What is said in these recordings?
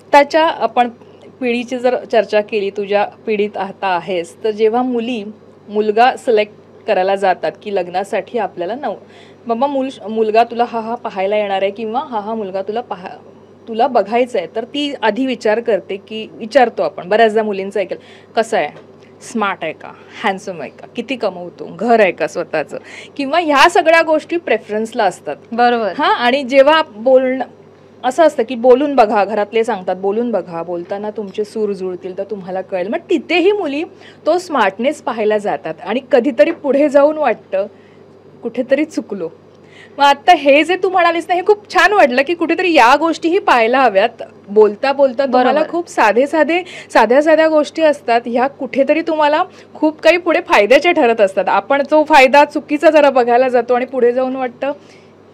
आत्ताच्या आपण पिढीची जर चर्चा केली, तुझ्या पिढीत आता आहेस, तर जेव्हा मुलगा सिलेक्ट करायला जातात की लग्नासाठी आपल्याला बाबा मुलगा तुला हा पाहायला येणार आहे किंवा हा मुलगा तुला बघायचा आहे, तर ती आधी विचार करते की विचारतो आपण बऱ्याचदा मुलींचं ऐकेल, कसं आहे, स्मार्ट आहे का, हँडसम आहे का, किती कमवतो, घर आहे का स्वतःचं, किंवा ह्या सगळ्या गोष्टी प्रेफरन्सला असतात. बरोबर. हां, आणि जेव्हा असं असतं की बोलून बघा, घरातले सांगतात बोलून बघा, बोलताना तुमचे सूर जुळतील तर तुम्हाला कळेल. मग तिथेही मुली तो स्मार्टनेस पाहायला जातात आणि कधीतरी पुढे जाऊन वाटतं कुठेतरी चुकलो. मग आता हे जे तू म्हणालीस ना, हे खूप छान वाटलं की कुठेतरी या गोष्टीही पाहायला हव्यात. बोलता बोलता तुम्हाला खूप साध्या गोष्टी असतात, ह्या कुठेतरी तुम्हाला खूप काही पुढे फायद्याचे ठरत असतात. आपण तो फायदा चुकीचा जरा बघायला जातो आणि पुढे जाऊन वाटतं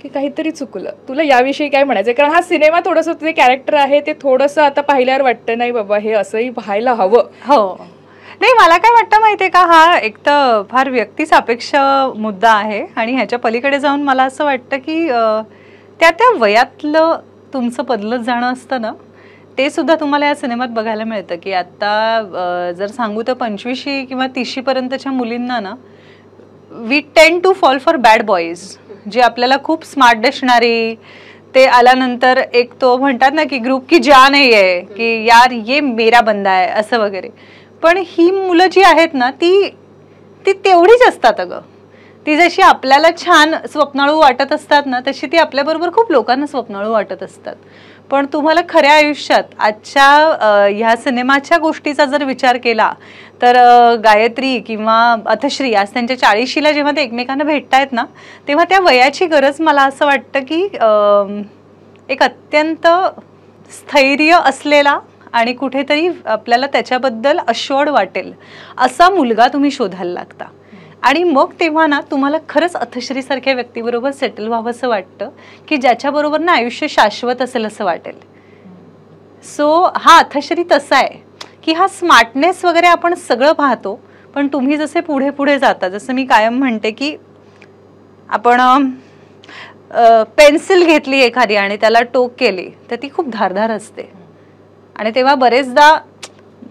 की काहीतरी चुकलं. तुला याविषयी काय म्हणायचं? कारण हा सिनेमा थोडंसं जे कॅरेक्टर आहे ते थोडंसं आता पाहिल्यावर वाटतं नाही बाबा हे असंही पाहायला हवं. हो, नाही मला काय वाटतं माहितीये का, हा एक तर फार व्यक्तिसापेक्ष मुद्दा आहे आणि ह्याच्या पलीकडे जाऊन मला असं वाटतं की त्या वयातलं तुमचं बदलत जाणं असतं ना, ते सुद्धा तुम्हाला या सिनेमात बघायला मिळतं. की आता जर सांगू तर 25 किंवा 30 पर्यंतच्या मुलींना ना, we tend to fall for bad boys, जे आपल्याला खूप स्मार्ट दिसणारी, ते आल्यानंतर एक तो म्हणतात ना की ग्रुप की जान आहे की यार ये मेरा बंदा आहे असं वगैरे. पण ही मुलं जी आहेत ना, ती तेवढीच असतात अगं. ती जशी आपल्याला छान स्वप्नाळू वाटत असतात ना, तशी ती आपल्याबरोबर खूप लोकांना स्वप्नाळू वाटत असतात. पण तुम्हाला खऱ्या आयुष्यात आजच्या ह्या सिनेमाच्या गोष्टीचा जर विचार केला तर गायत्री किंवा अथश्री आज त्यांच्या 40शीला जेव्हा ते एकमेकांना भेटतायत ना, तेव्हा त्या वयाची गरज मला असं वाटतं की एक अत्यंत स्थैर्य असलेला आणि कुठेतरी आपल्याला त्याच्याबद्दल अश्युअर्ड वाटेल असा मुलगा तुम्ही शोधायला लागता. आणि मग तेव्हा ना तुम्हाला खरंच अथश्री सारख्या व्यक्तीबरोबर सेटल व्हावं असं वाटतं की ज्याच्याबरोबर ना आयुष्य शाश्वत असेल असं वाटेल. सो हा अथश्री तसा आहे की हा स्मार्टनेस वगैरे आपण सगळं पाहतो, पण तुम्ही जसे पुढे पुढे जाता, जसं मी कायम म्हणते की आपण पेन्सिल घेतली एखादी आणि त्याला टोक केली तर ती खूप धारधार असते आणि तेव्हा बरेचदा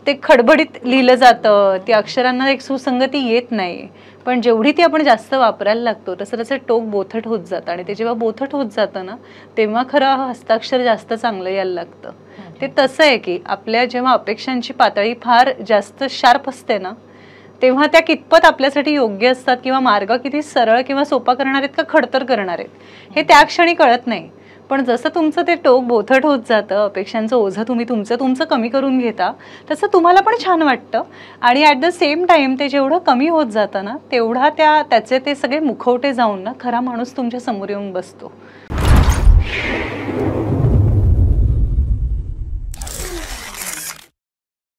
ते खडबडीत लिहिलं जातं, त्या अक्षरांना एक सुसंगती येत नाही. पण जेवढी ती आपण जास्त वापरायला लागतो तसं तसं टोक बोथट होत जातं आणि ते जेव्हा बोथट होत जातं ना, तेव्हा खरं हस्ताक्षर जास्त चांगलं यायला लागतं. ते तसं आहे की आपल्या जेव्हा अपेक्षांची पातळी फार जास्त शार्प असते ना, तेव्हा त्या कितपत आपल्यासाठी योग्य असतात किंवा मार्ग किती सरळ किंवा सोपा करणार आहेत का खडतर करणार आहेत हे त्या क्षणी कळत नाही. पण जसं तुमचं ते टोक बोथट होत जातं, अपेक्षांचं ओझं तुम्ही तुमचं कमी करून घेता, तसं तुम्हाला पण छान वाटतं. आणि ॲट द सेम टाइम ते जेवढं कमी होत जातं ना, तेवढा त्याचे ते सगळे मुखवटे जाऊन ना खरा माणूस तुमच्या समोर येऊन बसतो.